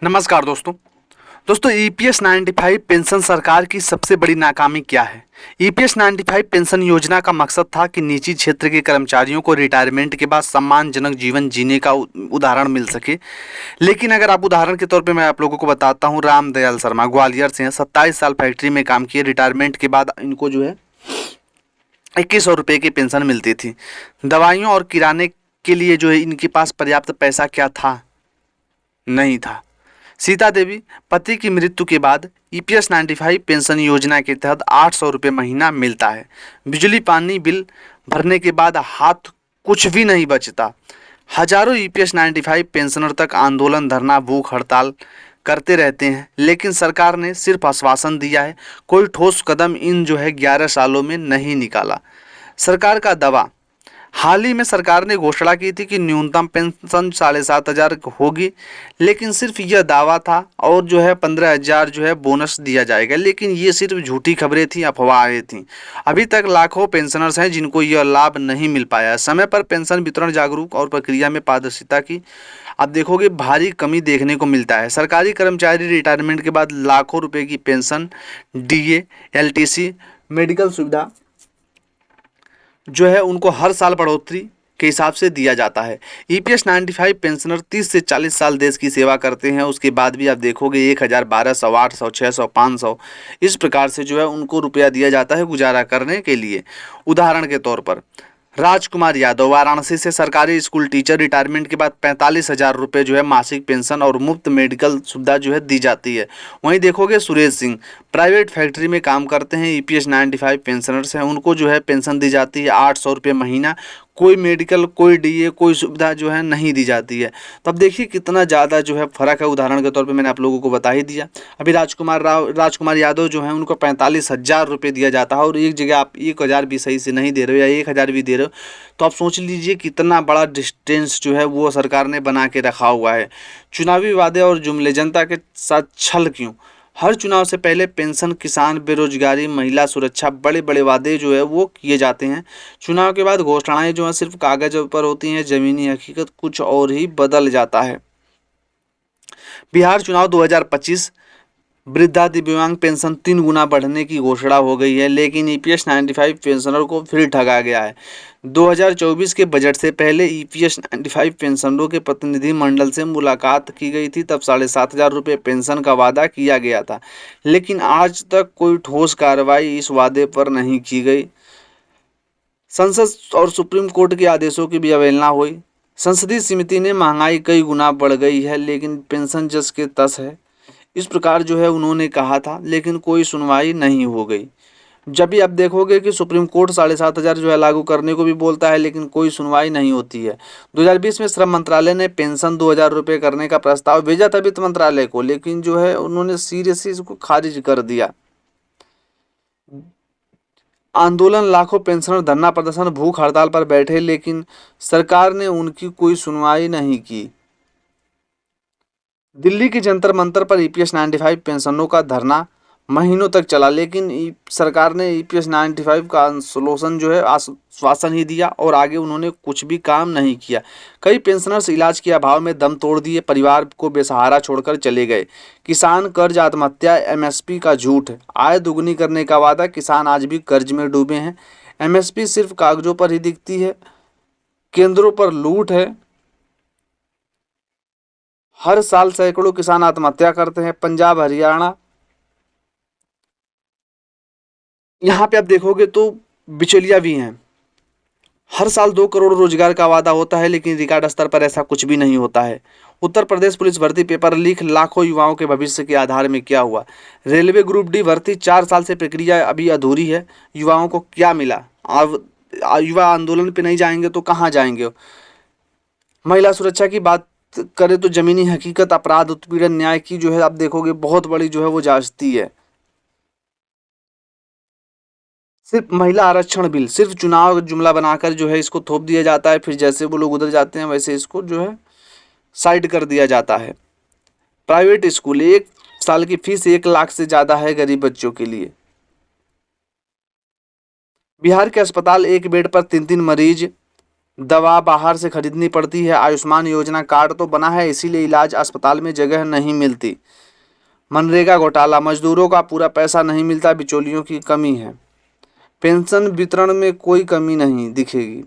नमस्कार दोस्तों। EPS 95 pension सरकार की सबसे बड़ी नाकामी क्या है? ईपीएस 95 पेंशन योजना का मकसद था कि निजी क्षेत्र के कर्मचारियों को रिटायरमेंट के बाद सम्मानजनक जीवन जीने का उदाहरण मिल सके। लेकिन अगर आप उदाहरण के तौर पे मैं आप लोगों को बताता हूँ, रामदयाल शर्मा ग्वालियर से हैं, 27 साल फैक्ट्री में काम किए। रिटायरमेंट के बाद इनको जो है 2100 रुपये की पेंशन मिलती थी। दवाइयों और किराने के लिए जो है इनके पास पर्याप्त पैसा क्या था? नहीं था। सीता देवी, पति की मृत्यु के बाद ईपीएस 95 पेंशन योजना के तहत 800 रुपये महीना मिलता है। बिजली पानी बिल भरने के बाद हाथ कुछ भी नहीं बचता। हजारों ईपीएस 95 पेंशनर तक आंदोलन, धरना, भूख हड़ताल करते रहते हैं, लेकिन सरकार ने सिर्फ आश्वासन दिया है, कोई ठोस कदम इन जो है 11 सालों में नहीं निकाला। सरकार का दावा, हाल ही में सरकार ने घोषणा की थी कि न्यूनतम पेंशन 7,500 होगी, लेकिन सिर्फ यह दावा था और जो है 15,000 जो है बोनस दिया जाएगा, लेकिन ये सिर्फ झूठी खबरें थी, अफवाहें थी। अभी तक लाखों पेंशनर्स हैं जिनको यह लाभ नहीं मिल पाया। समय पर पेंशन वितरण जागरूक और प्रक्रिया में पारदर्शिता की आप देखोगे भारी कमी देखने को मिलता है। सरकारी कर्मचारी रिटायरमेंट के बाद लाखों रुपए की पेंशन, डीए, एलटीसी, मेडिकल सुविधा जो है उनको हर साल बढ़ोतरी के हिसाब से दिया जाता है। ईपीएस 95 पेंशनर 30 से 40 साल देश की सेवा करते हैं, उसके बाद भी आप देखोगे 1000, 1200, 800, 600, 500 इस प्रकार से जो है उनको रुपया दिया जाता है गुजारा करने के लिए। उदाहरण के तौर पर राजकुमार यादव वाराणसी से सरकारी स्कूल टीचर, रिटायरमेंट के बाद 45,000 रुपये जो है मासिक पेंशन और मुफ्त मेडिकल सुविधा जो है दी जाती है। वहीं देखोगे सुरेश सिंह प्राइवेट फैक्ट्री में काम करते हैं, ईपीएस 95 पेंशनर्स हैं, उनको जो है पेंशन दी जाती है 800 रुपये महीना। कोई मेडिकल, कोई डीए, कोई सुविधा जो है नहीं दी जाती है। तो अब देखिए कितना ज़्यादा जो है फ़र्क है। उदाहरण के तौर पे मैंने आप लोगों को बता ही दिया। अभी राजकुमार यादव जो है उनको 45,000 रुपये दिया जाता है, और एक जगह आप 1,000 भी सही से नहीं दे रहे हो या 1,000 भी दे रहे हो, तो आप सोच लीजिए कितना बड़ा डिस्टेंस जो है वो सरकार ने बना के रखा हुआ है। चुनावी वादे और जुमले, जनता के साथ छल क्यों? हर चुनाव से पहले पेंशन, किसान, बेरोजगारी, महिला सुरक्षा, बड़े बड़े वादे जो है वो किए जाते हैं। चुनाव के बाद घोषणाएं जो है सिर्फ कागज पर होती हैं, जमीनी हकीकत कुछ और ही बदल जाता है। बिहार चुनाव 2025, वृद्धा दिव्यांग पेंशन 3 गुना बढ़ने की घोषणा हो गई है, लेकिन ईपीएस 95 पेंशनर को फिर ठगा गया है। 2024 के बजट से पहले ईपीएस 95 पेंशनरों के प्रतिनिधि मंडल से मुलाकात की गई थी, तब 7,500 रुपये पेंशन का वादा किया गया था, लेकिन आज तक कोई ठोस कार्रवाई इस वादे पर नहीं की गई। संसद और सुप्रीम कोर्ट के आदेशों की भी अवहेलना हुई। संसदीय समिति ने महंगाई कई गुना बढ़ गई है, लेकिन पेंशन जस के तस है, इस प्रकार जो है उन्होंने कहा था, लेकिन कोई सुनवाई नहीं हो गई। जब भी आप देखोगे कि सुप्रीम कोर्ट 7,500 जो है लागू करने को भी बोलता है, लेकिन कोई सुनवाई नहीं होती है। 2020 में श्रम मंत्रालय ने पेंशन 2,000 रुपये करने का प्रस्ताव भेजा था वित्त मंत्रालय को, लेकिन जो है उन्होंने सीरियसली इसको खारिज कर दिया। आंदोलन, लाखों पेंशनर धरना प्रदर्शन, भूख हड़ताल पर बैठे, लेकिन सरकार ने उनकी कोई सुनवाई नहीं की। दिल्ली के जंतर मंतर पर ईपीएस 95 पेंशनरों का धरना महीनों तक चला, लेकिन सरकार ने ईपीएस 95 का सोल्यूशन जो है आश्वासन ही दिया और आगे उन्होंने कुछ भी काम नहीं किया। कई पेंशनर्स इलाज के अभाव में दम तोड़ दिए, परिवार को बेसहारा छोड़कर चले गए। किसान कर्ज, आत्महत्या, एमएसपी का झूठ, आय दुगनी करने का वादा, किसान आज भी कर्ज में डूबे हैं। एमएसपी सिर्फ कागजों पर ही दिखती है, केंद्रों पर लूट है। हर साल सैकड़ों किसान आत्महत्या करते हैं। पंजाब, हरियाणा, यहाँ पे आप देखोगे तो बिचौलिया भी हैं। हर साल 2 करोड़ रोजगार का वादा होता है, लेकिन रिकॉर्ड स्तर पर ऐसा कुछ भी नहीं होता है। उत्तर प्रदेश पुलिस भर्ती पेपर लीक, लाखों युवाओं के भविष्य के आधार में क्या हुआ? रेलवे ग्रुप डी भर्ती 4 साल से प्रक्रिया अभी अधूरी है, युवाओं को क्या मिला? अब युवा आंदोलन पे नहीं जाएंगे तो कहाँ जाएंगे? महिला सुरक्षा की बात करें तो जमीनी हकीकत, अपराध, उत्पीड़न, न्याय की जो है आप देखोगे बहुत बड़ी जो है वो जांचती है। सिर्फ महिला आरक्षण बिल सिर्फ चुनाव जुमला बनाकर जो है इसको थोप दिया जाता है, फिर जैसे वो लोग उधर जाते हैं वैसे इसको जो है साइड कर दिया जाता है। प्राइवेट स्कूल, 1 साल की फीस 1 लाख से ज़्यादा है गरीब बच्चों के लिए। बिहार के अस्पताल एक बेड पर 3-3 मरीज, दवा बाहर से खरीदनी पड़ती है। आयुष्मान योजना कार्ड तो बना है, इसीलिए इलाज अस्पताल में जगह नहीं मिलती। मनरेगा घोटाला, मजदूरों का पूरा पैसा नहीं मिलता, बिचौलियों की कमी है। पेंशन वितरण में कोई कमी नहीं दिखेगी।